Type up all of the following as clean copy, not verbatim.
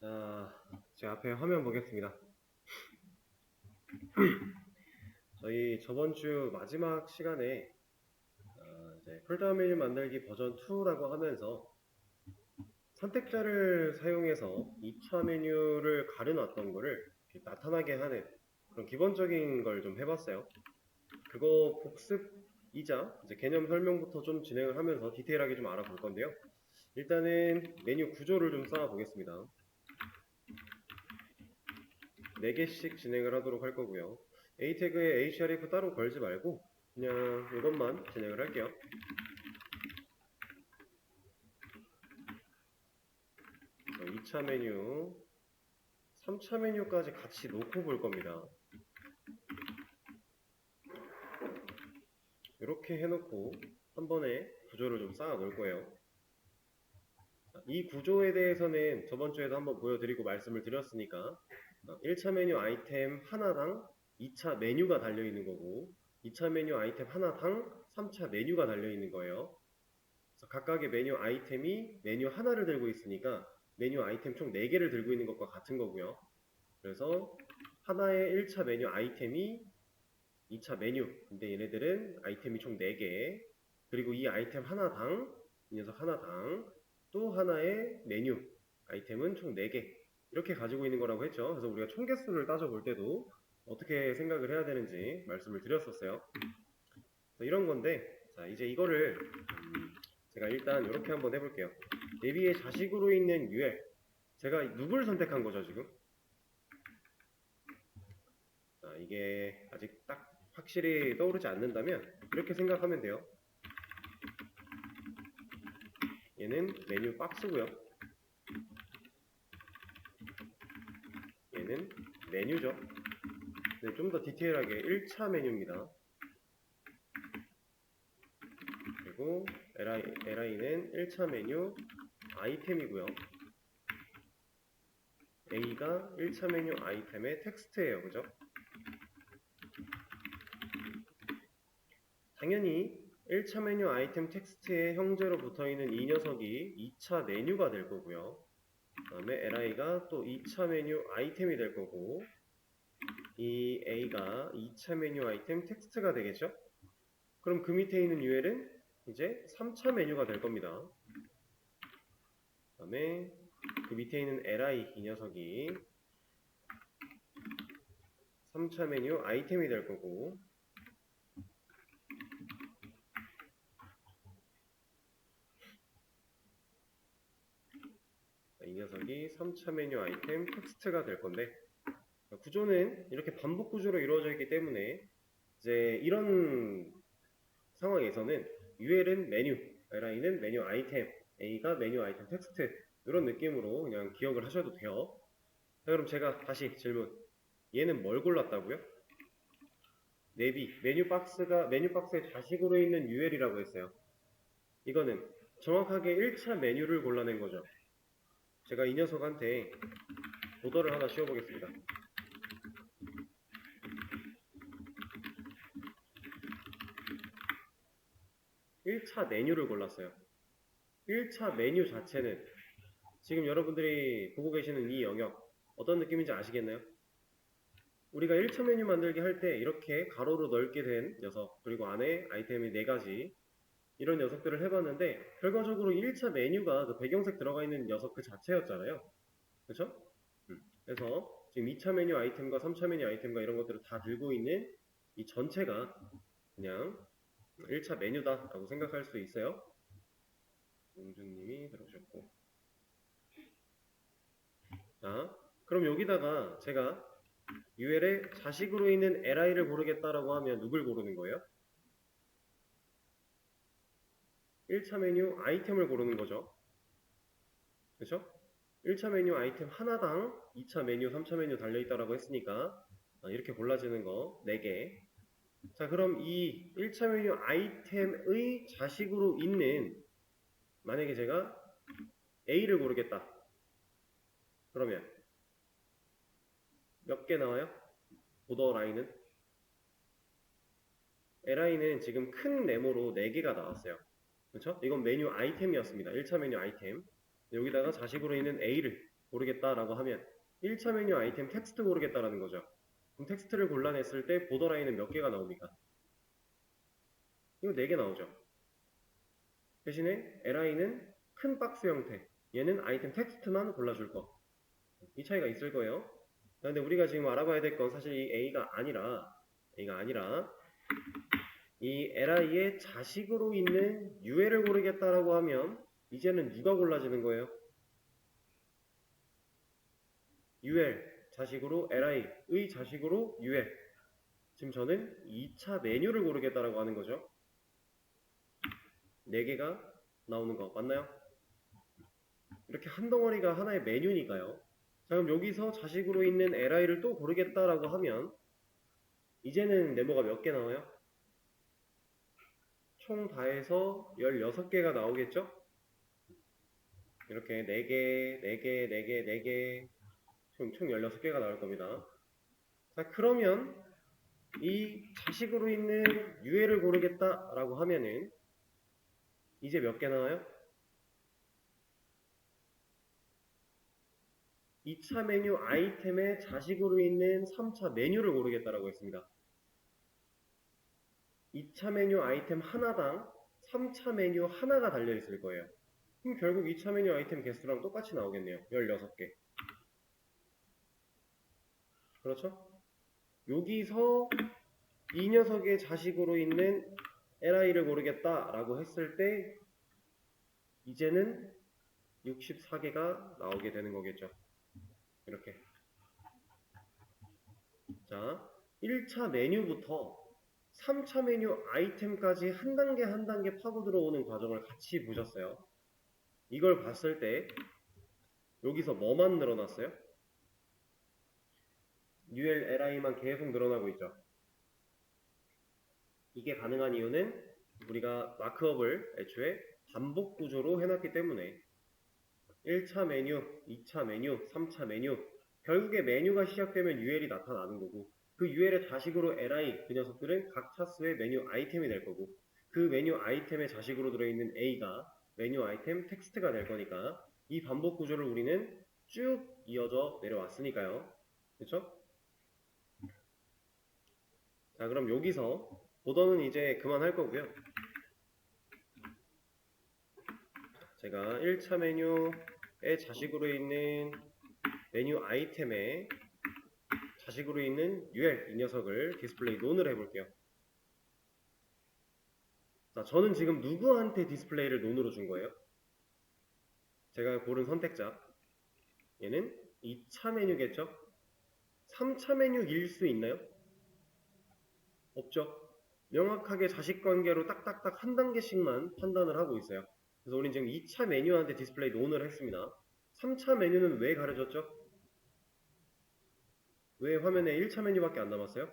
자, 제 앞에 화면 보겠습니다. 저희 저번 주 마지막 시간에 이제 폴더 메뉴 만들기 버전 2라고 하면서 선택자를 사용해서 2차 메뉴를 가려놨던 거를 이렇게 나타나게 하는 그런 기본적인 걸 좀 해봤어요. 그거 복습이자 이제 개념 설명부터 좀 진행을 하면서 디테일하게 좀 알아볼 건데요. 일단은 메뉴 구조를 좀 쌓아 보겠습니다. 4개씩 진행을 하도록 할 거고요. A 태그에 href 따로 걸지 말고 그냥 이것만 진행을 할게요. 자, 2차 메뉴, 3차 메뉴까지 같이 놓고 볼 겁니다. 이렇게 해놓고 한 번에 구조를 좀 쌓아 놓을 거예요. 이 구조에 대해서는 저번 주에도 한번 보여드리고 말씀을 드렸으니까 1차 메뉴 아이템 하나당 2차 메뉴가 달려있는 거고 2차 메뉴 아이템 하나당 3차 메뉴가 달려있는 거예요. 그래서 각각의 메뉴 아이템이 메뉴 하나를 들고 있으니까 메뉴 아이템 총 4개를 들고 있는 것과 같은 거고요. 그래서 하나의 1차 메뉴 아이템이 2차 메뉴. 근데 얘네들은 아이템이 총 4개. 그리고 이 아이템 하나당, 이 녀석 하나당 또 하나의 메뉴 아이템은 총 4개. 이렇게 가지고 있는 거라고 했죠. 그래서 우리가 총 개수를 따져볼 때도 어떻게 생각을 해야 되는지 말씀을 드렸었어요. 이런 건데, 자, 이제 이거를 제가 일단 이렇게 한번 해볼게요. 내비의 자식으로 있는 UL. 제가 누굴 선택한 거죠, 지금? 자, 이게 아직 딱 확실히 떠오르지 않는다면 이렇게 생각하면 돼요. 얘는 메뉴 박스고요. 얘는 메뉴죠. 네, 좀 더 디테일하게 1차 메뉴입니다. 그리고 li는 1차 메뉴 아이템이고요. a가 1차 메뉴 아이템의 텍스트예요. 그죠? 당연히 1차 메뉴 아이템 텍스트의 형제로 붙어있는 이 녀석이 2차 메뉴가 될 거고요. 그 다음에 li가 또 2차 메뉴 아이템이 될 거고 이 a가 2차 메뉴 아이템 텍스트가 되겠죠? 그럼 그 밑에 있는 ul은 이제 3차 메뉴가 될 겁니다. 그 다음에 그 밑에 있는 li 이 녀석이 3차 메뉴 아이템이 될 거고 이 녀석이 3차 메뉴 아이템 텍스트가 될 건데 구조는 이렇게 반복 구조로 이루어져 있기 때문에 이제 이런 상황에서는 ul은 메뉴, li는 메뉴 아이템, a가 메뉴 아이템 텍스트 이런 느낌으로 그냥 기억을 하셔도 돼요. 자, 그럼 제가 다시 질문. 얘는 뭘 골랐다고요? 내비, 메뉴 박스의 자식으로 있는 ul이라고 했어요. 이거는 정확하게 1차 메뉴를 골라낸 거죠. 제가 이 녀석한테 도더를 하나 씌워보겠습니다. 1차 메뉴를 골랐어요. 1차 메뉴 자체는 지금 여러분들이 보고 계시는 이 영역 어떤 느낌인지 아시겠나요? 우리가 1차 메뉴 만들기 할 때 이렇게 가로로 넓게 된 녀석 그리고 안에 아이템이 4가지 이런 녀석들을 해봤는데 결과적으로 1차 메뉴가 그 배경색 들어가 있는 녀석 그 자체였잖아요. 그렇죠? 그래서 지금 2차 메뉴 아이템과 3차 메뉴 아이템과 이런 것들을 다 들고 있는 이 전체가 그냥 1차 메뉴다라고 생각할 수 있어요. 용준님이 들어오셨고 자 그럼 여기다가 제가 UL에 자식으로 있는 li를 고르겠다라고 하면 누굴 고르는 거예요? 1차 메뉴 아이템을 고르는 거죠. 그렇죠? 1차 메뉴 아이템 하나당 2차 메뉴, 3차 메뉴 달려있다라고 했으니까 이렇게 골라지는 거 4개. 자 그럼 이 1차 메뉴 아이템의 자식으로 있는 만약에 제가 A를 고르겠다. 그러면 몇 개 나와요? 보더 라인은? li는 지금 큰 네모로 4개가 나왔어요. 그렇죠? 이건 메뉴 아이템이었습니다. 1차 메뉴 아이템. 여기다가 자식으로 있는 A를 고르겠다라고 하면 1차 메뉴 아이템 텍스트 고르겠다라는 거죠. 그럼 텍스트를 골라냈을 때 보더라인은 몇 개가 나옵니까? 이거 4개 나오죠. 대신에 li는 큰 박스 형태, 얘는 아이템 텍스트만 골라줄 거. 이 차이가 있을 거예요. 그런데 우리가 지금 알아봐야 될 건 사실 이 A가 아니라 이 li의 자식으로 있는 UL을 고르겠다라고 하면 이제는 누가 골라지는 거예요? UL 자식으로 li의 자식으로 UL. 지금 저는 2차 메뉴를 고르겠다라고 하는 거죠. 4개가 나오는 거 맞나요? 이렇게 한 덩어리가 하나의 메뉴니까요. 자, 그럼 여기서 자식으로 있는 li를 또 고르겠다라고 하면 이제는 네모가 몇 개 나와요? 총 다 해서 16개가 나오겠죠? 이렇게 4개, 4개, 4개, 4개 총 16개가 나올 겁니다. 자, 그러면 이 자식으로 있는 UL을 고르겠다라고 하면은 이제 몇 개 나와요? 2차 메뉴 아이템의 자식으로 있는 3차 메뉴를 고르겠다라고 했습니다. 2차 메뉴 아이템 하나당 3차 메뉴 하나가 달려있을 거예요. 그럼 결국 2차 메뉴 아이템 개수랑 똑같이 나오겠네요. 16개. 그렇죠? 여기서 이 녀석의 자식으로 있는 li를 고르겠다라고 했을 때 이제는 64개가 나오게 되는 거겠죠. 이렇게. 자, 1차 메뉴부터 3차 메뉴 아이템까지 한 단계 한 단계 파고 들어오는 과정을 같이 보셨어요. 이걸 봤을 때 여기서 뭐만 늘어났어요? UL, LI만 계속 늘어나고 있죠. 이게 가능한 이유는 우리가 마크업을 애초에 반복 구조로 해놨기 때문에 1차 메뉴, 2차 메뉴, 3차 메뉴 결국에 메뉴가 시작되면 UL이 나타나는 거고 그 UL의 자식으로 LI 그 녀석들은 각 차수의 메뉴 아이템이 될 거고 그 메뉴 아이템의 자식으로 들어있는 A가 메뉴 아이템 텍스트가 될 거니까 이 반복 구조를 우리는 쭉 이어져 내려왔으니까요. 그렇죠? 자, 그럼 여기서 보더는 이제 그만할 거고요. 제가 1차 메뉴의 자식으로 있는 메뉴 아이템의 자식으로 있는 UL 이 녀석을 디스플레이 논을 해볼게요. 자, 저는 지금 누구한테 디스플레이를 논으로 준 거예요? 제가 고른 선택자 얘는 2차 메뉴겠죠? 3차 메뉴일 수 있나요? 없죠. 명확하게 자식관계로 딱딱딱 한 단계씩만 판단을 하고 있어요. 그래서 우리는 지금 2차 메뉴한테 디스플레이 논을 했습니다. 3차 메뉴는 왜 가려졌죠? 왜 화면에 1차 메뉴밖에 안 남았어요?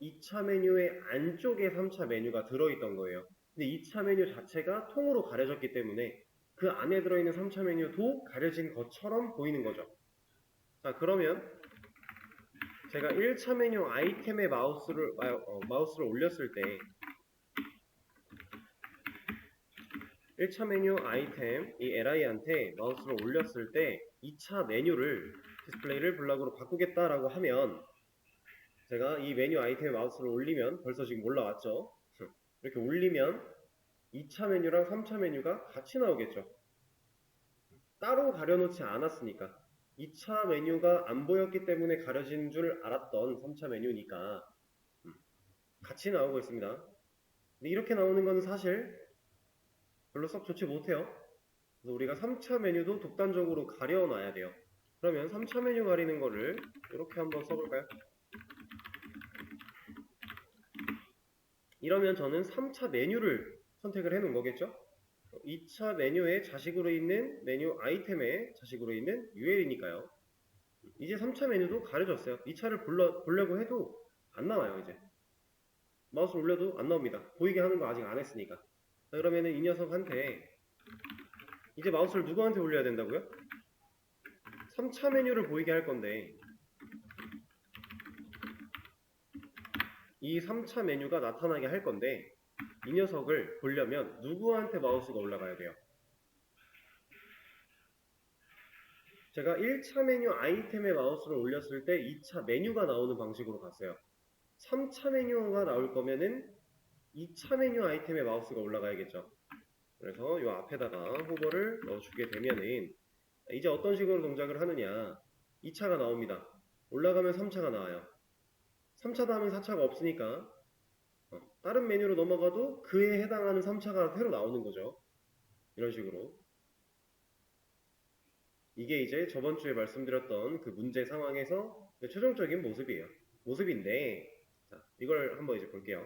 2차 메뉴의 안쪽에 3차 메뉴가 들어있던 거예요. 근데 2차 메뉴 자체가 통으로 가려졌기 때문에 그 안에 들어있는 3차 메뉴도 가려진 것처럼 보이는 거죠. 자, 그러면 제가 1차 메뉴 아이템에 마우스를 올렸을 때 1차 메뉴 아이템 이 li한테 마우스를 올렸을 때 2차 메뉴를 디스플레이를 블락으로 바꾸겠다라고 하면 제가 이 메뉴 아이템에 마우스를 올리면 벌써 지금 올라왔죠. 이렇게 올리면 2차 메뉴랑 3차 메뉴가 같이 나오겠죠. 따로 가려놓지 않았으니까 2차 메뉴가 안 보였기 때문에 가려진 줄 알았던 3차 메뉴니까 같이 나오고 있습니다. 근데 이렇게 나오는 건 사실 별로 썩 좋지 못해요. 그래서 우리가 3차 메뉴도 독단적으로 가려놔야 돼요. 그러면 3차 메뉴 가리는 거를 이렇게 한번 써볼까요? 이러면 저는 3차 메뉴를 선택을 해 놓은 거겠죠? 2차 메뉴의 자식으로 있는 메뉴 아이템의 자식으로 있는 UL이니까요. 이제 3차 메뉴도 가려졌어요. 2차를 보려고 해도 안 나와요, 이제. 마우스 올려도 안 나옵니다. 보이게 하는 거 아직 안 했으니까. 자, 그러면은 이 녀석한테 이제 마우스를 누구한테 올려야 된다고요? 3차 메뉴를 보이게 할 건데 이 3차 메뉴가 나타나게 할 건데 이 녀석을 보려면 누구한테 마우스가 올라가야 돼요? 제가 1차 메뉴 아이템에 마우스를 올렸을 때 2차 메뉴가 나오는 방식으로 갔어요. 3차 메뉴가 나올 거면은 2차 메뉴 아이템에 마우스가 올라가야겠죠. 그래서 이 앞에다가 호버를 넣어주게 되면은 이제 어떤 식으로 동작을 하느냐. 2차가 나옵니다. 올라가면 3차가 나와요. 3차 다음에 4차가 없으니까 다른 메뉴로 넘어가도 그에 해당하는 3차가 새로 나오는 거죠. 이런 식으로. 이게 이제 저번 주에 말씀드렸던 그 문제 상황에서 최종적인 모습이에요. 모습인데, 자, 이걸 한번 이제 볼게요.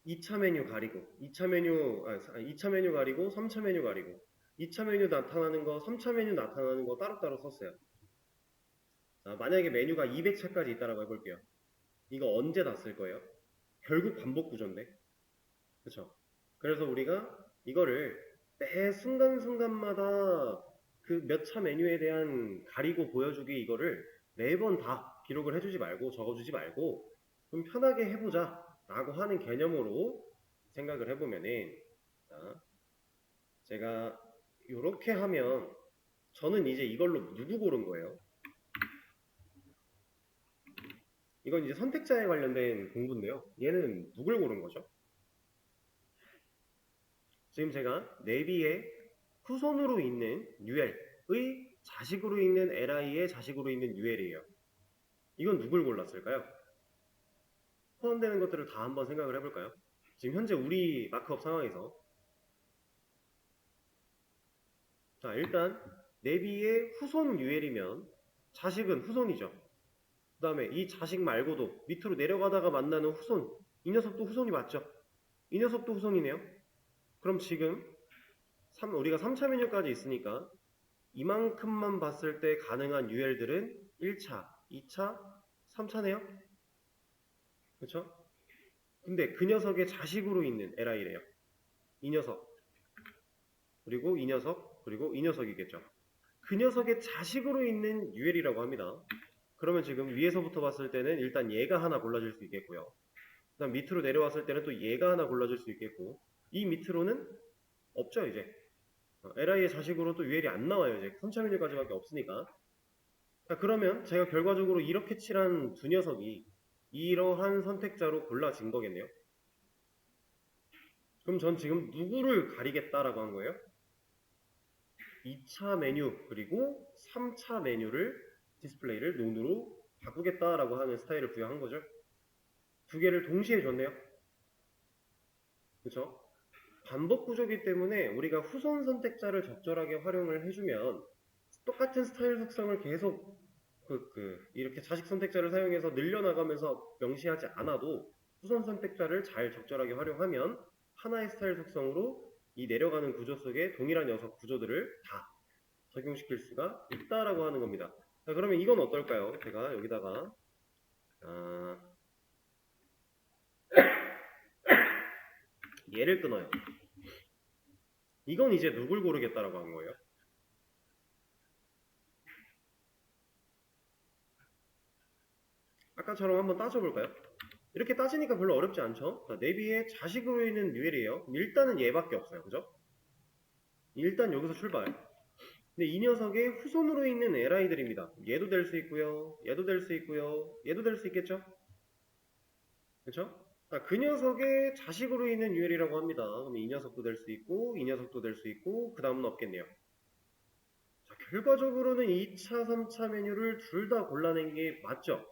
2차 메뉴 가리고, 2차 메뉴 가리고, 3차 메뉴 가리고, 2차 메뉴 나타나는 거, 3차 메뉴 나타나는 거 따로따로 썼어요. 자, 만약에 메뉴가 200차까지 있다라고 해볼게요. 이거 언제 다 쓸 거예요? 결국 반복 구조인데. 그쵸? 그래서 우리가 이거를 매 순간순간마다 그 몇 차 메뉴에 대한 가리고 보여주기 이거를 매번 다 기록을 해주지 말고 적어주지 말고 좀 편하게 해보자 라고 하는 개념으로 생각을 해보면은 자, 제가 이렇게 하면 저는 이제 이걸로 누구 고른 거예요? 이건 이제 선택자에 관련된 공부인데요. 얘는 누굴 고른 거죠? 지금 제가 내비에 후손으로 있는 UL의 자식으로 있는 LI의 자식으로 있는 UL이에요. 이건 누굴 골랐을까요? 포함되는 것들을 다 한번 생각을 해볼까요? 지금 현재 우리 마크업 상황에서 자 일단 내비의 후손 UL이면 자식은 후손이죠. 그 다음에 이 자식 말고도 밑으로 내려가다가 만나는 후손 이 녀석도 후손이 맞죠? 이 녀석도 후손이네요. 그럼 지금 우리가 3차 메뉴까지 있으니까 이만큼만 봤을 때 가능한 UL들은 1차, 2차, 3차네요? 그렇죠? 근데 그 녀석의 자식으로 있는 LI래요. 이 녀석, 그리고 이 녀석, 그리고 이 녀석이겠죠. 그 녀석의 자식으로 있는 UL이라고 합니다. 그러면 지금 위에서부터 봤을 때는 일단 얘가 하나 골라줄 수 있겠고요. 그 다음 밑으로 내려왔을 때는 또 얘가 하나 골라줄 수 있겠고 이 밑으로는 없죠 이제. LI의 자식으로 또 UL이 안 나와요. 이제 3차 메뉴까지밖에 없으니까. 자, 그러면 제가 결과적으로 이렇게 칠한 두 녀석이 이러한 선택자로 골라진 거겠네요. 그럼 전 지금 누구를 가리겠다라고 한 거예요? 2차 메뉴 그리고 3차 메뉴를 디스플레이를 논으로 바꾸겠다라고 하는 스타일을 부여한 거죠. 두 개를 동시에 줬네요. 그렇죠? 반복 구조기 때문에 우리가 후손 선택자를 적절하게 활용을 해주면 똑같은 스타일 속성을 계속 이렇게 자식 선택자를 사용해서 늘려나가면서 명시하지 않아도 후손 선택자를 잘 적절하게 활용하면 하나의 스타일 속성으로 이 내려가는 구조 속에 동일한 녀석 구조들을 다 적용시킬 수가 있다라고 하는 겁니다. 자, 그러면 이건 어떨까요? 제가 여기다가 얘를 끊어요. 이건 이제 누굴 고르겠다라고 한 거예요? 아까처럼 한번 따져볼까요? 이렇게 따지니까 별로 어렵지 않죠? 자, 내비의 자식으로 있는 뉴엘이에요. 일단은 얘밖에 없어요. 그죠? 일단 여기서 출발. 근데 이 녀석의 후손으로 있는 LI들입니다. 얘도 될 수 있고요. 얘도 될 수 있고요. 얘도 될 수 있겠죠? 그쵸? 자, 그 녀석의 자식으로 있는 UL이라고 합니다. 그럼 이 녀석도 될 수 있고 이 녀석도 될 수 있고 그 다음은 없겠네요. 자, 결과적으로는 2차, 3차 메뉴를 둘 다 골라낸 게 맞죠?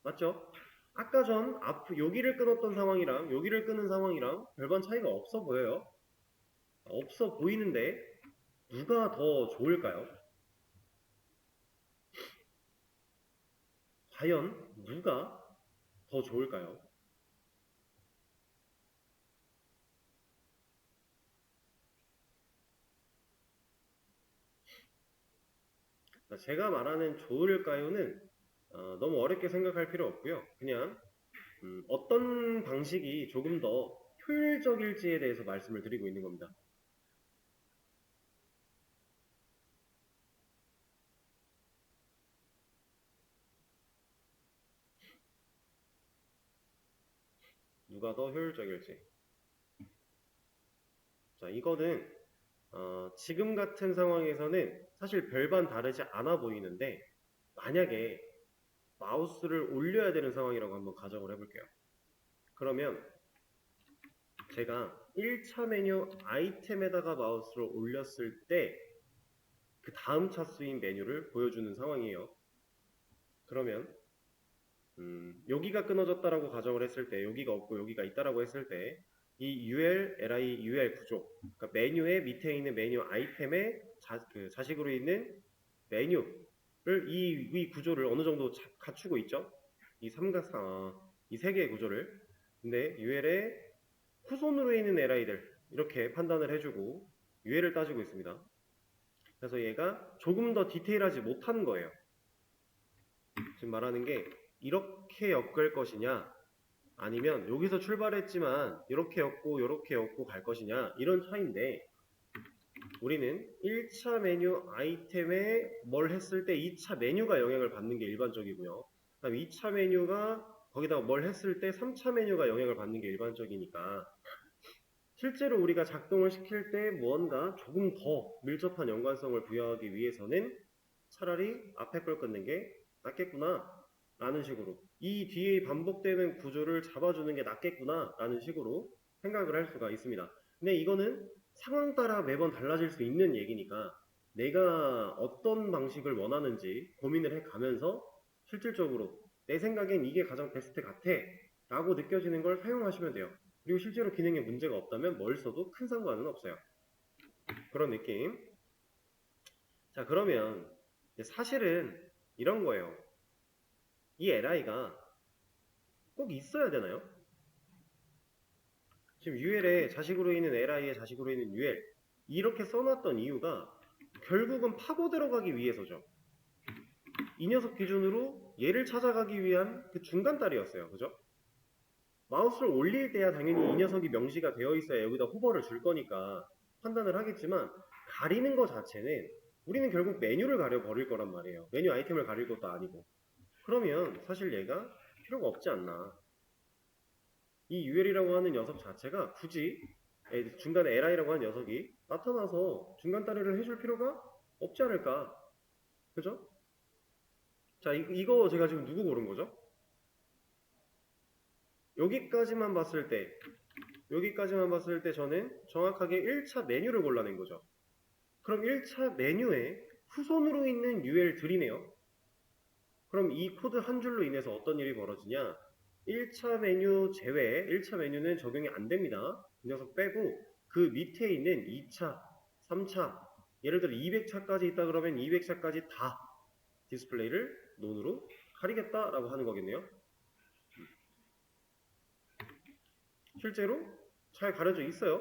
맞죠? 아까 전 여기를 끊었던 상황이랑 여기를 끊은 상황이랑 별반 차이가 없어 보여요. 없어 보이는데 누가 더 좋을까요? 과연 누가 더 좋을까요? 제가 말하는 좋을까요는 너무 어렵게 생각할 필요 없고요. 그냥 어떤 방식이 조금 더 효율적일지에 대해서 말씀을 드리고 있는 겁니다. 누가 더 효율적일지. 자, 이거는 지금 같은 상황에서는 사실 별반 다르지 않아 보이는데 만약에 마우스를 올려야 되는 상황이라고 한번 가정을 해볼게요. 그러면 제가 1차 메뉴 아이템에다가 마우스를 올렸을 때 그 다음 차수인 메뉴를 보여주는 상황이에요. 그러면 여기가 끊어졌다라고 가정을 했을 때 여기가 없고 여기가 있다라고 했을 때 이 UL, LI, UL 구조 그러니까 메뉴의 밑에 있는 메뉴 아이템의 자식으로 있는 메뉴를 이 구조를 어느 정도 갖추고 있죠. 이 삼각상 이 세 개의 구조를 근데 UL의 후손으로 있는 LI들 이렇게 판단을 해주고 UL을 따지고 있습니다. 그래서 얘가 조금 더 디테일하지 못한 거예요. 지금 말하는 게 이렇게 엮을 것이냐 아니면 여기서 출발했지만 이렇게 엮고 갈 것이냐 이런 차이인데 우리는 1차 메뉴 아이템에 뭘 했을 때 2차 메뉴가 영향을 받는 게 일반적이고요. 그다음 2차 메뉴가 거기다가 뭘 했을 때 3차 메뉴가 영향을 받는 게 일반적이니까 실제로 우리가 작동을 시킬 때 무언가 조금 더 밀접한 연관성을 부여하기 위해서는 차라리 앞에 걸 끊는 게 낫겠구나 라는 식으로 이 뒤에 반복되는 구조를 잡아주는 게 낫겠구나 라는 식으로 생각을 할 수가 있습니다. 근데 이거는 상황 따라 매번 달라질 수 있는 얘기니까 내가 어떤 방식을 원하는지 고민을 해가면서 실질적으로 내 생각엔 이게 가장 베스트 같아 라고 느껴지는 걸 사용하시면 돼요. 그리고 실제로 기능에 문제가 없다면 뭘 써도 큰 상관은 없어요. 그런 느낌. 자, 그러면 사실은 이런 거예요. 이 LI가 꼭 있어야 되나요? 지금 UL에 자식으로 있는 LI에 자식으로 있는 UL 이렇게 써놨던 이유가 결국은 파고 들어가기 위해서죠. 이 녀석 기준으로 얘를 찾아가기 위한 그 중간다리였어요. 그죠? 마우스를 올릴 때야 당연히 이 녀석이 명시가 되어 있어야 여기다 호버를 줄 거니까 판단을 하겠지만 가리는 거 자체는 우리는 결국 메뉴를 가려버릴 거란 말이에요. 메뉴 아이템을 가릴 것도 아니고. 그러면 사실 얘가 필요가 없지 않나. 이 UL이라고 하는 녀석 자체가 굳이 중간에 LI라고 하는 녀석이 나타나서 중간 다리를 해줄 필요가 없지 않을까. 그죠? 자, 이거 제가 지금 누구 고른 거죠? 여기까지만 봤을 때 저는 정확하게 1차 메뉴를 골라낸 거죠. 그럼 1차 메뉴에 후손으로 있는 UL들이네요. 그럼 이 코드 한 줄로 인해서 어떤 일이 벌어지냐? 1차 메뉴 제외, 1차 메뉴는 적용이 안 됩니다. 이 녀석 빼고 그 밑에 있는 2차, 3차, 예를 들어 200차까지 있다 그러면 200차까지 다 디스플레이를 논으로 가리겠다라고 하는 거겠네요. 실제로 잘 가려져 있어요.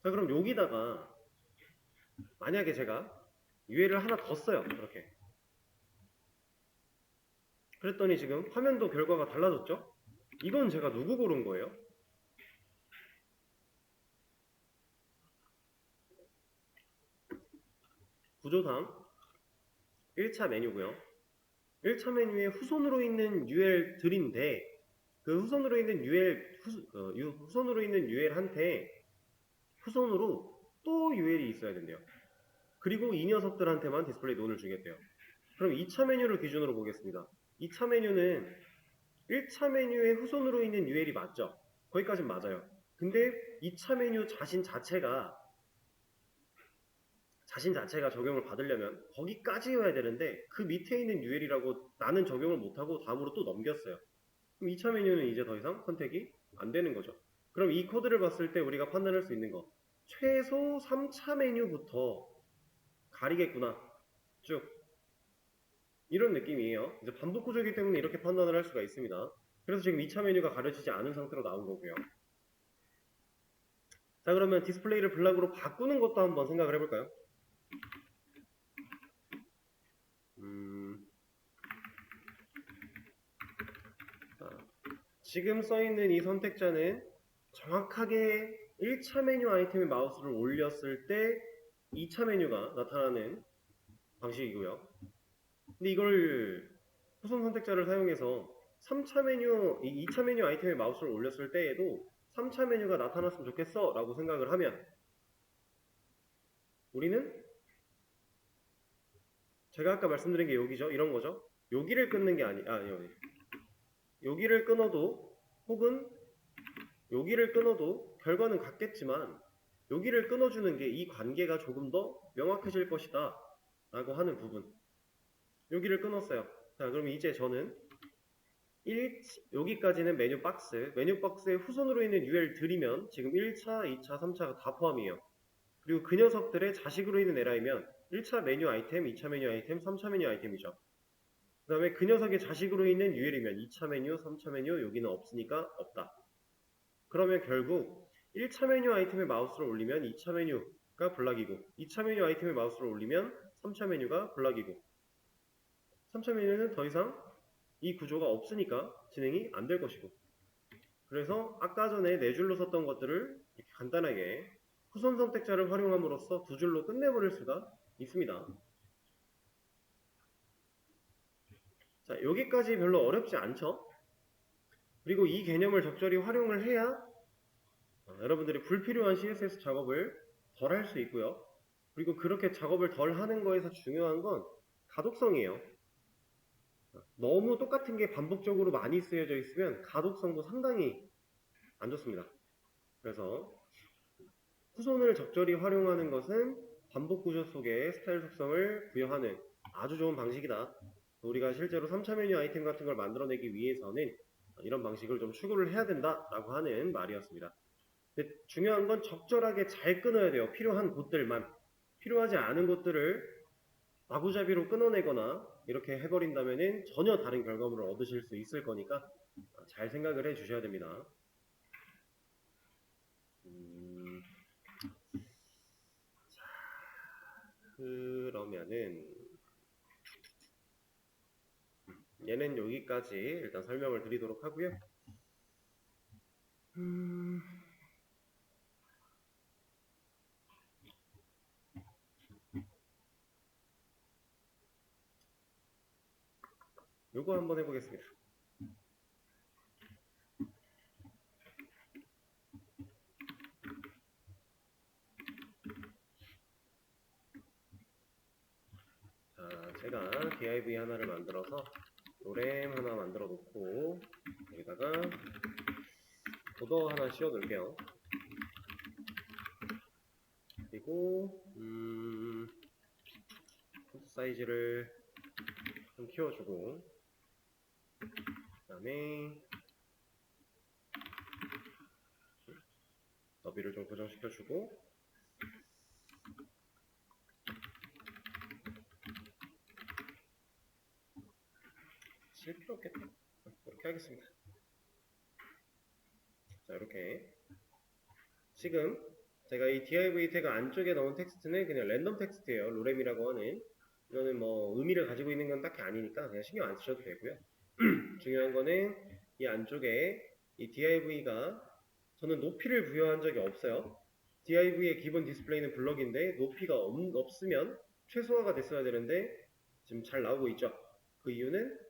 자, 그럼 여기다가 만약에 제가 UL을 하나 더 써요. 이렇게. 그랬더니 지금 화면도 결과가 달라졌죠? 이건 제가 누구 고른 거예요? 구조상 1차 메뉴고요. 1차 메뉴에 후손으로 있는 UL들인데 그 후손으로 있는 후손으로 있는 UL한테 후손으로 또 UL이 있어야 된대요. 그리고 이 녀석들한테만 디스플레이 논을 주겠대요. 그럼 2차 메뉴를 기준으로 보겠습니다. 2차 메뉴는 1차 메뉴에 후손으로 있는 UL이 맞죠? 거기까진 맞아요. 근데 2차 메뉴 자신 자체가 적용을 받으려면 거기까지여야 되는데 그 밑에 있는 UL이라고 나는 적용을 못하고 다음으로 또 넘겼어요. 그럼 2차 메뉴는 이제 더 이상 선택이 안 되는 거죠. 그럼 이 코드를 봤을 때 우리가 판단할 수 있는 거 최소 3차 메뉴부터 가리겠구나 쭉 이런 느낌이에요. 이제 반복 구조이기 때문에 이렇게 판단을 할 수가 있습니다. 그래서 지금 2차 메뉴가 가려지지 않은 상태로 나온 거고요. 자, 그러면 디스플레이를 블락으로 바꾸는 것도 한번 생각을 해볼까요? 지금 써있는 이 선택자는 정확하게 1차 메뉴 아이템에 마우스를 올렸을 때 2차 메뉴가 나타나는 방식이고요. 근데 이걸 후손 선택자를 사용해서 3차 메뉴, 2차 메뉴 아이템에 마우스를 올렸을 때에도 3차 메뉴가 나타났으면 좋겠어 라고 생각을 하면 우리는 제가 아까 말씀드린 게 여기죠. 이런 거죠. 여기를 끊는 게 여기를 끊어도 혹은 여기를 끊어도 결과는 같겠지만 여기를 끊어주는 게 이 관계가 조금 더 명확해질 것이다 라고 하는 부분. 여기를 끊었어요. 자, 그럼 이제 저는 여기까지는 메뉴 박스에 후손으로 있는 UL 들이면 지금 1차, 2차, 3차가 다 포함이에요. 그리고 그 녀석들의 자식으로 있는 에라이면 1차 메뉴 아이템, 2차 메뉴 아이템, 3차 메뉴 아이템이죠. 그 다음에 그 녀석의 자식으로 있는 UL이면 2차 메뉴, 3차 메뉴, 여기는 없으니까 없다. 그러면 결국 1차 메뉴 아이템에 마우스를 올리면 2차 메뉴가 블락이고 2차 메뉴 아이템에 마우스를 올리면 3차 메뉴가 블락이고 3차 메뉴는 더 이상 이 구조가 없으니까 진행이 안 될 것이고 그래서 아까 전에 4줄로 썼던 것들을 이렇게 간단하게 후손 선택자를 활용함으로써 2줄로 끝내버릴 수가 있습니다. 자, 여기까지 별로 어렵지 않죠? 그리고 이 개념을 적절히 활용을 해야 여러분들이 불필요한 CSS 작업을 덜 할 수 있고요. 그리고 그렇게 작업을 덜 하는 거에서 중요한 건 가독성이에요. 너무 똑같은 게 반복적으로 많이 쓰여져 있으면 가독성도 상당히 안 좋습니다. 그래서 후손을 적절히 활용하는 것은 반복 구조 속에 스타일 속성을 부여하는 아주 좋은 방식이다. 우리가 실제로 3차 메뉴 아이템 같은 걸 만들어내기 위해서는 이런 방식을 좀 추구를 해야 된다라고 하는 말이었습니다. 근데 중요한 건 적절하게 잘 끊어야 돼요. 필요한 곳들만. 필요하지 않은 곳들을 마구잡이로 끊어내거나 이렇게 해버린다면 전혀 다른 결과물을 얻으실 수 있을 거니까 잘 생각을 해 주셔야 됩니다. 그러면은 얘는 여기까지 일단 설명을 드리도록 하고요. 요거 한번 해보겠습니다. 자, 제가 div 하나를 만들어서 로렘 하나 만들어 놓고 여기다가 보더 하나 씌워 놓을게요. 그리고 폰트 사이즈를 좀 키워주고 그 다음에 너비를 좀 고정시켜주고 칠 필요 없겠다. 이렇게 하겠습니다. 자, 이렇게 지금 제가 이 div 태그 안쪽에 넣은 텍스트는 그냥 랜덤 텍스트예요. 로렘이라고 하는. 이거는 뭐 의미를 가지고 있는 건 딱히 아니니까 그냥 신경 안 쓰셔도 되고요. 중요한 거는 이 안쪽에 이 div가 저는 높이를 부여한 적이 없어요. div의 기본 디스플레이는 블럭인데 높이가 없으면 최소화가 됐어야 되는데 지금 잘 나오고 있죠. 그 이유는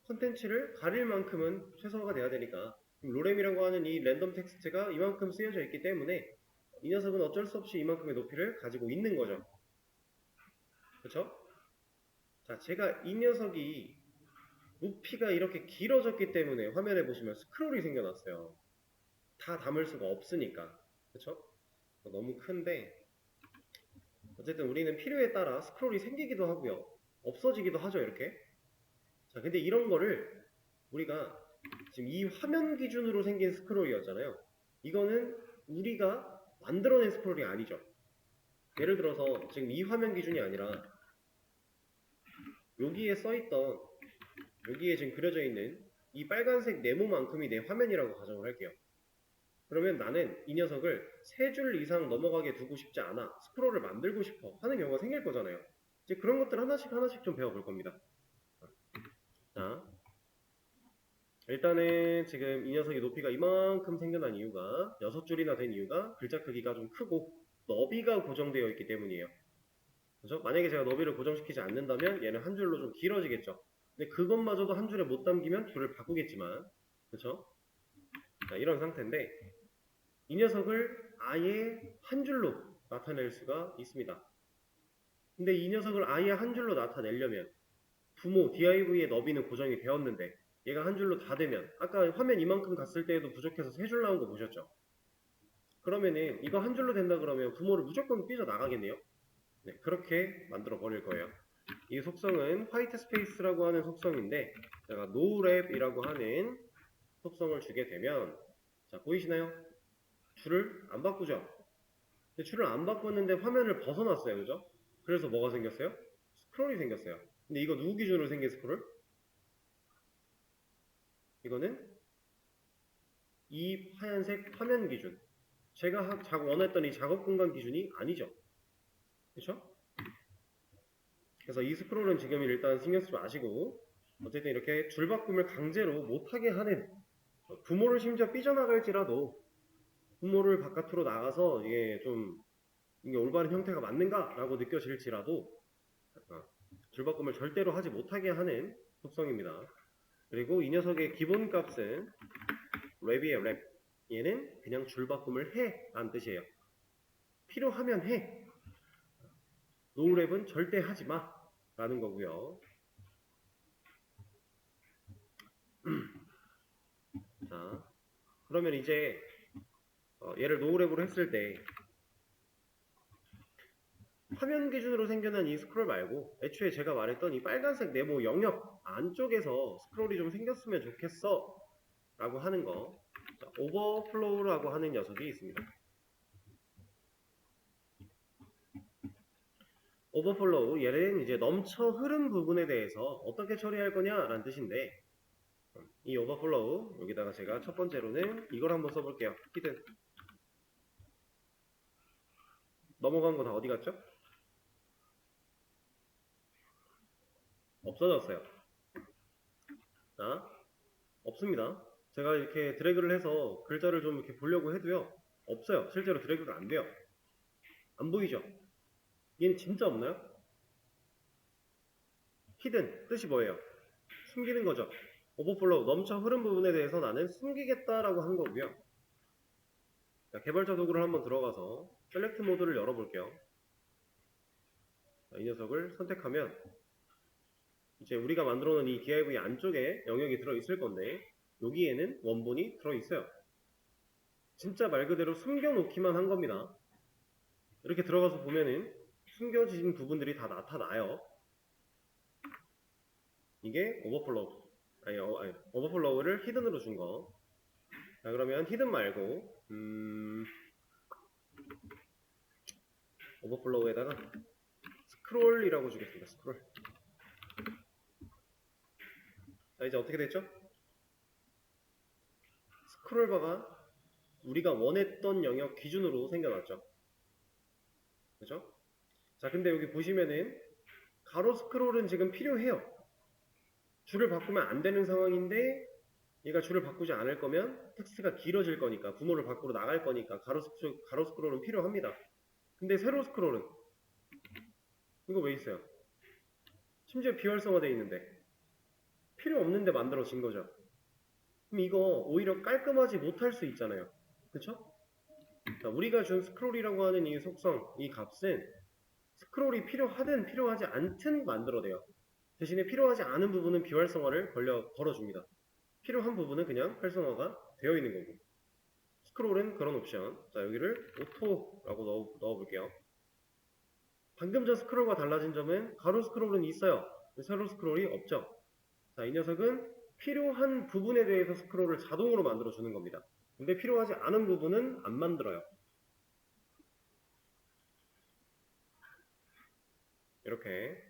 컨텐츠를 가릴 만큼은 최소화가 돼야 되니까 로렘이라고 하는 이 랜덤 텍스트가 이만큼 쓰여져 있기 때문에 이 녀석은 어쩔 수 없이 이만큼의 높이를 가지고 있는 거죠. 그렇죠? 자, 제가 이 녀석이 높이가 이렇게 길어졌기 때문에 화면에 보시면 스크롤이 생겨났어요. 다 담을 수가 없으니까. 그렇죠? 너무 큰데 어쨌든 우리는 필요에 따라 스크롤이 생기기도 하고요. 없어지기도 하죠, 이렇게. 자, 근데 이런 거를 우리가 지금 이 화면 기준으로 생긴 스크롤이었잖아요. 이거는 우리가 만들어낸 스크롤이 아니죠. 예를 들어서 지금 이 화면 기준이 아니라 여기에 써있던 여기에 지금 그려져 있는 이 빨간색 네모만큼이 내 화면이라고 가정을 할게요. 그러면 나는 이 녀석을 3줄 이상 넘어가게 두고 싶지 않아. 스크롤을 만들고 싶어 하는 경우가 생길 거잖아요. 이제 그런 것들 하나씩 좀 배워볼 겁니다. 자, 일단은 지금 이 녀석의 높이가 이만큼 생겨난 이유가 6줄이나 된 이유가 글자 크기가 좀 크고 너비가 고정되어 있기 때문이에요. 그죠? 만약에 제가 너비를 고정시키지 않는다면 얘는 한 줄로 좀 길어지겠죠. 근데 그것마저도 한 줄에 못 담기면 줄을 바꾸겠지만 그렇죠? 자, 이런 상태인데 이 녀석을 아예 한 줄로 나타낼 수가 있습니다. 근데 이 녀석을 아예 한 줄로 나타내려면 부모 div의 너비는 고정이 되었는데 얘가 한 줄로 다 되면 아까 화면 이만큼 갔을 때에도 부족해서 세 줄 나온 거 보셨죠? 그러면은 이거 한 줄로 된다 그러면 부모를 무조건 삐져나가겠네요. 네, 그렇게 만들어 버릴 거예요. 이 속성은 화이트 스페이스라고 하는 속성인데 제가 nolep이라고 하는 속성을 주게 되면 자 보이시나요? 줄을 안 바꾸죠? 근데 줄을 안 바꿨는데 화면을 벗어났어요. 그죠? 그래서 뭐가 생겼어요? 스크롤이 생겼어요. 근데 이거 누구 기준으로 생긴 스크롤? 이거는 이 하얀색 화면 기준. 제가 원했던 이 작업 공간 기준이 아니죠. 그쵸? 그래서 이 스크롤은 지금 일단 신경 쓰지 마시고 어쨌든 이렇게 줄 바꿈을 강제로 못하게 하는 부모를 심지어 삐져나갈지라도 부모를 바깥으로 나가서 이게 올바른 형태가 맞는가라고 느껴질지라도 줄 바꿈을 절대로 하지 못하게 하는 속성입니다. 그리고 이 녀석의 기본 값은 랩이에요, 랩. 얘는 그냥 줄 바꿈을 해 라는 뜻이에요. 필요하면 해. 노랩은 절대 하지 마 라는 거고요. 자, 그러면 이제 얘를 노랩으로 했을 때 화면 기준으로 생겨난 이 스크롤 말고 애초에 제가 말했던 이 빨간색 네모 영역 안쪽에서 스크롤이 좀 생겼으면 좋겠어 라고 하는 거 자, 오버플로우라고 하는 녀석이 있습니다. 오버플로우 얘는 이제 넘쳐 흐른 부분에 대해서 어떻게 처리할 거냐 라는 뜻인데 이 오버플로우 여기다가 제가 첫 번째로는 이걸 한번 써볼게요. 히든 넘어간 거 다 어디 갔죠? 없어졌어요. 자, 없습니다. 제가 이렇게 드래그를 해서 글자를 좀 이렇게 보려고 해도요. 없어요. 실제로 드래그가 안 돼요. 안 보이죠? 얘는 진짜 없나요? 히든 뜻이 뭐예요? 숨기는 거죠. 오버플로우 넘쳐 흐른 부분에 대해서 나는 숨기겠다라고 한 거고요. 자, 개발자 도구를 한번 들어가서 셀렉트 모드를 열어볼게요. 자, 이 녀석을 선택하면 이제 우리가 만들어 놓은 이 div 안쪽에 영역이 들어있을 건데 여기에는 원본이 들어있어요. 진짜 말 그대로 숨겨놓기만 한 겁니다. 이렇게 들어가서 보면은 숨겨진 부분들이 다 나타나요. 이게 오버플로우. 아니, 오버플로우를 히든으로 준 거. 자, 그러면 히든 말고, 오버플로우에다가 스크롤이라고 주겠습니다. 스크롤. 자, 이제 어떻게 됐죠? 스크롤 바가 우리가 원했던 영역 기준으로 생겨났죠. 그죠? 자, 근데 여기 보시면은 가로 스크롤은 지금 필요해요. 줄을 바꾸면 안 되는 상황인데 얘가 줄을 바꾸지 않을 거면 텍스트가 길어질 거니까 부모를 밖으로 나갈 거니까 가로 스크롤은 필요합니다. 근데 세로 스크롤은 이거 왜 있어요? 심지어 비활성화되어 있는데 필요 없는데 만들어진 거죠. 그럼 이거 오히려 깔끔하지 못할 수 있잖아요. 그쵸? 자, 우리가 준 스크롤이라고 하는 이 속성, 이 값은 스크롤이 필요하든 필요하지 않든 만들어내요. 대신에 필요하지 않은 부분은 비활성화를 걸어줍니다. 필요한 부분은 그냥 활성화가 되어 있는 거고. 스크롤은 그런 옵션. 자, 여기를 오토라고 넣어볼게요. 방금 전 스크롤과 달라진 점은 가로 스크롤은 있어요. 세로 스크롤이 없죠. 자, 이 녀석은 필요한 부분에 대해서 스크롤을 자동으로 만들어주는 겁니다. 근데 필요하지 않은 부분은 안 만들어요. 이렇게.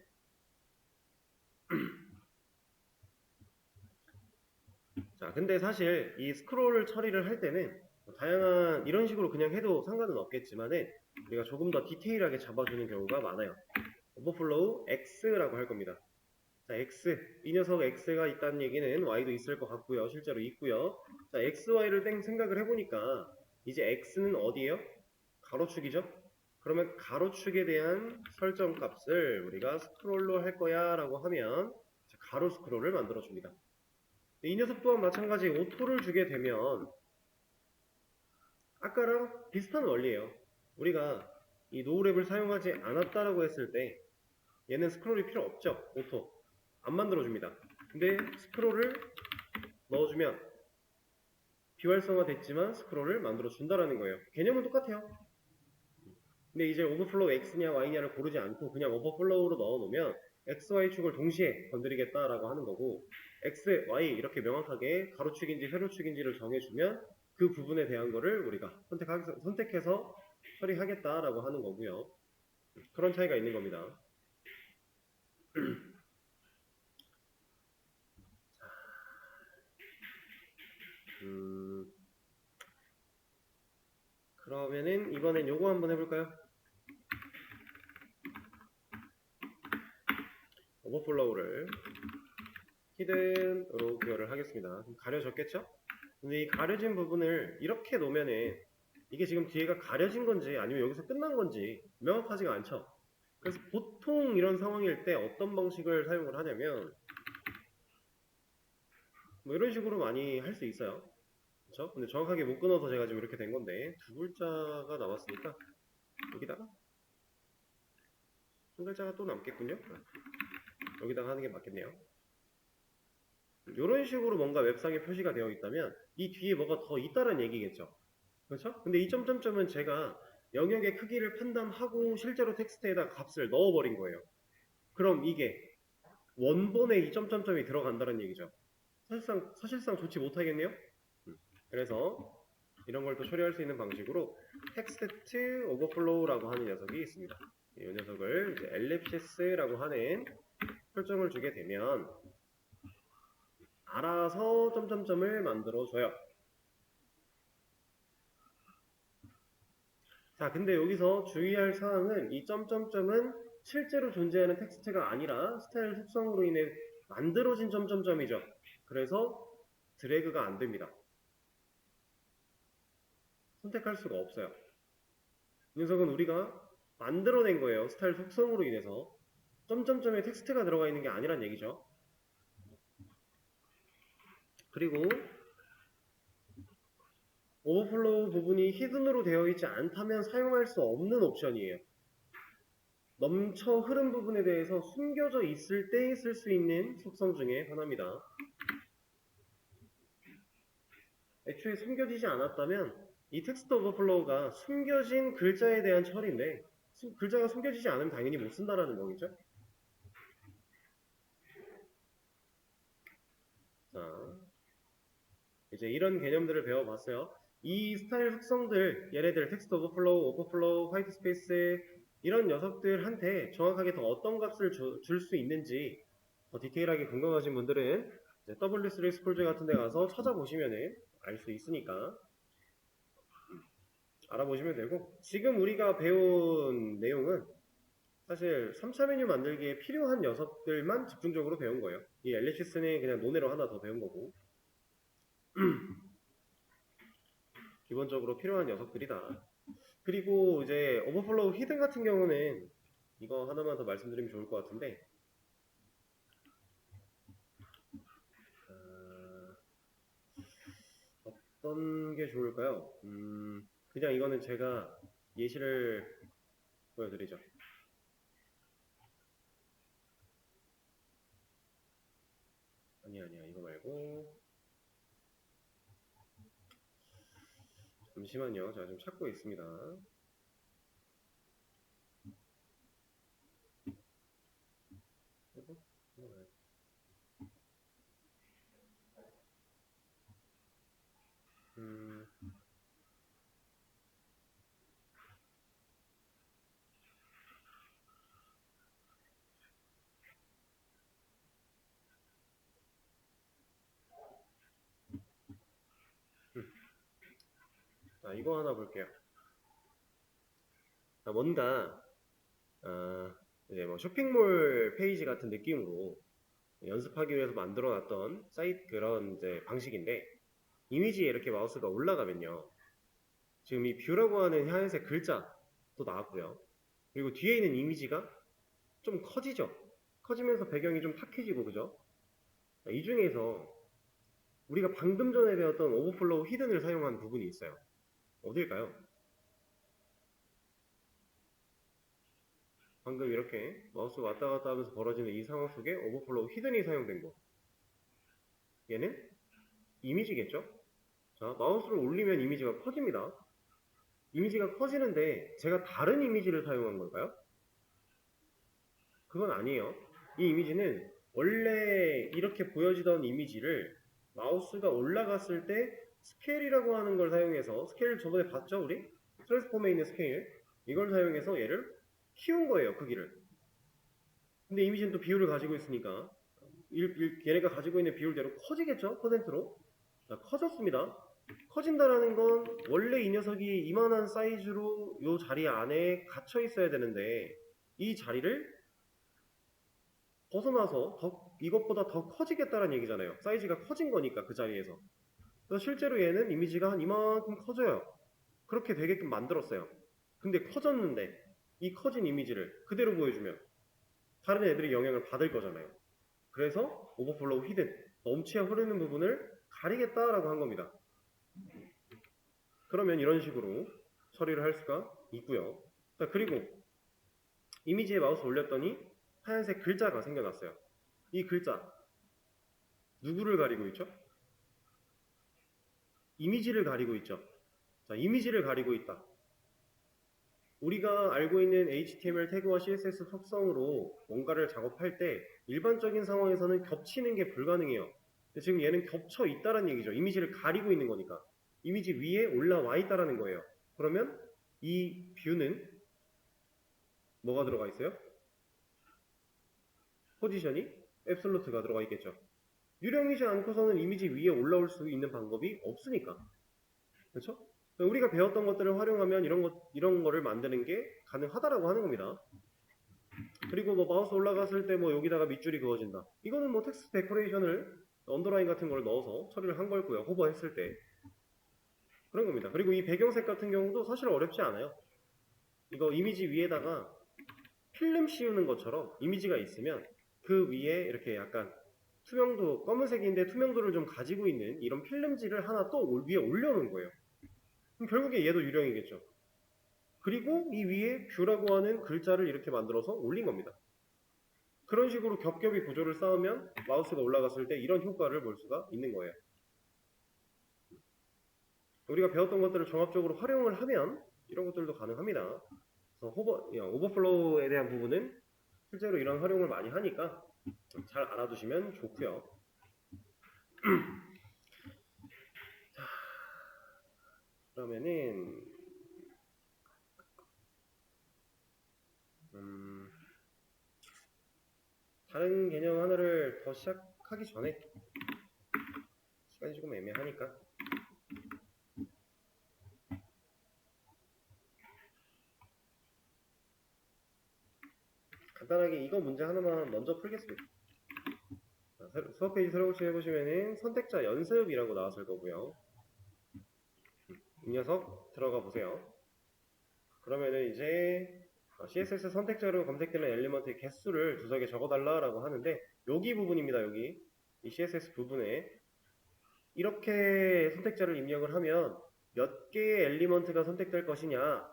자, 근데 사실 이 스크롤 처리를 할 때는 다양한 이런 식으로 그냥 해도 상관은 없겠지만은 우리가 조금 더 디테일하게 잡아주는 경우가 많아요. 오버플로우 X라고 할 겁니다. 자, X. 이 녀석 X가 있다는 얘기는 Y도 있을 것 같고요. 실제로 있고요. 자, X, Y를 생각을 해보니까 이제 X는 어디예요? 가로축이죠? 그러면 가로축에 대한 설정 값을 우리가 스크롤로 할 거야 라고 하면 가로 스크롤을 만들어 줍니다. 이 녀석 또한 마찬가지 오토를 주게 되면 아까랑 비슷한 원리예요. 우리가 이 노우랩을 사용하지 않았다라고 했을 때 얘는 스크롤이 필요 없죠. 오토 안 만들어줍니다. 근데 스크롤을 넣어주면 비활성화 됐지만 스크롤을 만들어준다라는 거예요. 개념은 똑같아요. 근데 이제 오버플로우 X냐 Y냐를 고르지 않고 그냥 오버플로우로 넣어놓으면 X, Y 축을 동시에 건드리겠다라고 하는 거고 X, Y 이렇게 명확하게 가로축인지 세로축인지를 정해주면 그 부분에 대한 거를 우리가 선택해서 처리하겠다라고 하는 거고요. 그런 차이가 있는 겁니다. 그러면은 이번엔 요거 한번 해볼까요? 오버플로우를 히든으로 구현을 하겠습니다. 가려졌겠죠? 근데 이 가려진 부분을 이렇게 놓으면은 이게 지금 뒤에가 가려진 건지 아니면 여기서 끝난 건지 명확하지가 않죠. 그래서 보통 이런 상황일 때 어떤 방식을 사용을 하냐면 뭐 이런 식으로 많이 할 수 있어요. 그렇죠? 근데 정확하게 못 끊어서 제가 지금 이렇게 된 건데 두 글자가 남았으니까 여기다가 한 글자가 또 남겠군요. 여기다가 하는 게 맞겠네요. 이런 식으로 뭔가 웹상에 표시가 되어 있다면 이 뒤에 뭐가 더 있다는 얘기겠죠. 그렇죠? 근데 이 점점점은 제가 영역의 크기를 판단하고 실제로 텍스트에다 값을 넣어버린 거예요. 그럼 이게 원본에 이 점점점이 들어간다는 얘기죠. 사실상 좋지 못하겠네요. 그래서 이런 걸 또 처리할 수 있는 방식으로 텍스트 오버플로우라고 하는 녀석이 있습니다. 이 녀석을 이제 엘립시스라고 하는 설정을 주게 되면 알아서 점점점을 만들어줘요. 자, 근데 여기서 주의할 사항은 이 점점점은 실제로 존재하는 텍스트가 아니라 스타일 속성으로 인해 만들어진 점점점이죠. 그래서 드래그가 안 됩니다. 선택할 수가 없어요. 이 녀석은 우리가 만들어낸 거예요. 스타일 속성으로 인해서. 점점점에 텍스트가 들어가 있는 게 아니란 얘기죠. 그리고 오버플로우 부분이 히든으로 되어 있지 않다면 사용할 수 없는 옵션이에요. 넘쳐 흐른 부분에 대해서 숨겨져 있을 때 쓸 수 있는 속성 중에 하나입니다. 애초에 숨겨지지 않았다면 이 텍스트 오버플로우가 숨겨진 글자에 대한 처리인데 글자가 숨겨지지 않으면 당연히 못 쓴다라는 거겠죠. 자, 이제 이런 개념들을 배워봤어요. 이 스타일 속성들, 얘네들 텍스트 오버플로우, 오버플로우, 화이트 스페이스 이런 녀석들한테 정확하게 더 어떤 값을 줄 수 있는지 더 디테일하게 궁금하신 분들은 W3 스쿨즈 같은 데 가서 찾아보시면 알 수 있으니까 알아보시면 되고 지금 우리가 배운 내용은 사실 3차 메뉴 만들기에 필요한 녀석들만 집중적으로 배운 거예요. 이 엘리시스는 그냥 논외로 하나 더 배운 거고 기본적으로 필요한 녀석들이다. 그리고 이제 오버플로우 히든 같은 경우는 이거 하나만 더 말씀드리면 좋을 것 같은데 어떤 게 좋을까요? 그냥 이거는 제가 예시를 보여드리죠. 아니야 이거 말고 잠시만요. 제가 좀 찾고 있습니다. 자, 이거 하나 볼게요. 자, 뭔가 이제 뭐 쇼핑몰 페이지 같은 느낌으로 연습하기 위해서 만들어놨던 사이트 그런 이제 방식인데 이미지에 이렇게 마우스가 올라가면요. 지금 이 뷰라고 하는 하얀색 글자도 나왔고요. 그리고 뒤에 있는 이미지가 좀 커지죠. 커지면서 배경이 좀 탁해지고 그죠? 이 중에서 우리가 방금 전에 배웠던 오버플로우 히든을 사용한 부분이 있어요. 어딜까요? 방금 이렇게 마우스가 왔다 갔다 하면서 벌어지는 이 상황 속에 오버플로우 히든이 사용된 거. 얘는 이미지겠죠? 자, 마우스를 올리면 이미지가 커집니다. 이미지가 커지는데 제가 다른 이미지를 사용한 걸까요? 그건 아니에요. 이 이미지는 원래 이렇게 보여지던 이미지를 마우스가 올라갔을 때 스케일이라고 하는 걸 사용해서, 스케일 저번에 봤죠 우리? 트랜스폼에 있는 스케일, 이걸 사용해서 얘를 키운 거예요, 크기를. 근데 이미지는 또 비율을 가지고 있으니까 얘네가 가지고 있는 비율대로 커지겠죠? 퍼센트로. 자, 커졌습니다. 커진다라는 건 원래 이 녀석이 이만한 사이즈로 이 자리 안에 갇혀 있어야 되는데 이 자리를 벗어나서 이것보다 더 커지겠다는 얘기잖아요. 사이즈가 커진 거니까 그 자리에서. 그래서 실제로 얘는 이미지가 한 이만큼 커져요. 그렇게 되게끔 만들었어요. 근데 커졌는데 이 커진 이미지를 그대로 보여주면 다른 애들이 영향을 받을 거잖아요. 그래서 오버플로우 히든, 넘치어 흐르는 부분을 가리겠다라고 한 겁니다. 그러면 이런 식으로 처리를 할 수가 있고요. 자, 그리고 이미지에 마우스 올렸더니 하얀색 글자가 생겨났어요. 이 글자 누구를 가리고 있죠? 이미지를 가리고 있죠. 자, 이미지를 가리고 있다. 우리가 알고 있는 HTML 태그와 CSS 속성으로 뭔가를 작업할 때 일반적인 상황에서는 겹치는 게 불가능해요. 근데 지금 얘는 겹쳐 있다는 얘기죠. 이미지를 가리고 있는 거니까. 이미지 위에 올라와 있다는 거예요. 그러면 이 뷰는 뭐가 들어가 있어요? 포지션이 앱솔루트가 들어가 있겠죠. 유령이지 않고서는 이미지 위에 올라올 수 있는 방법이 없으니까. 그렇죠? 우리가 배웠던 것들을 활용하면 이런 거를 만드는 게 가능하다라고 하는 겁니다. 그리고 뭐 마우스 올라갔을 때 뭐 여기다가 밑줄이 그어진다. 이거는 뭐 텍스트 데코레이션을 언더라인 같은 걸 넣어서 처리를 한 거고요. 호버했을 때. 그런 겁니다. 그리고 이 배경색 같은 경우도 사실 어렵지 않아요. 이거 이미지 위에다가 필름 씌우는 것처럼 이미지가 있으면 그 위에 이렇게 약간 투명도, 검은색인데 투명도를 좀 가지고 있는 이런 필름지를 하나 또 위에 올려놓은 거예요. 그럼 결국에 얘도 유령이겠죠. 그리고 이 위에 뷰라고 하는 글자를 이렇게 만들어서 올린 겁니다. 그런 식으로 겹겹이 구조를 쌓으면 마우스가 올라갔을 때 이런 효과를 볼 수가 있는 거예요. 우리가 배웠던 것들을 종합적으로 활용을 하면 이런 것들도 가능합니다. 그래서 오버플로우에 대한 부분은 실제로 이런 활용을 많이 하니까 잘 알아두시면 좋고요. 자, 그러면은 다른 개념 하나를 더 시작하기 전에 시간이 조금 애매하니까 간단하게 이거 문제 하나만 먼저 풀겠습니다. 수업 페이지 새로 해보시면은 선택자 연습이라고 나왔을 거고요. 이 녀석 들어가 보세요. 그러면은 이제 CSS 선택자로 검색되는 엘리먼트의 개수를 주석에 적어달라라고 하는데 여기 부분입니다. 여기 이 CSS 부분에 이렇게 선택자를 입력을 하면 몇 개의 엘리먼트가 선택될 것이냐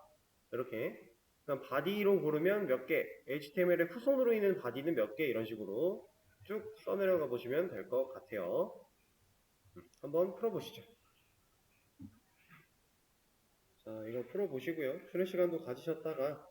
이렇게 그럼 바디로 고르면 몇 개, HTML의 후손으로 있는 바디는 몇 개 이런 식으로 쭉 써내려가 보시면 될 것 같아요. 한번 풀어보시죠. 자, 이거 풀어보시고요. 쉬는 시간도 가지셨다가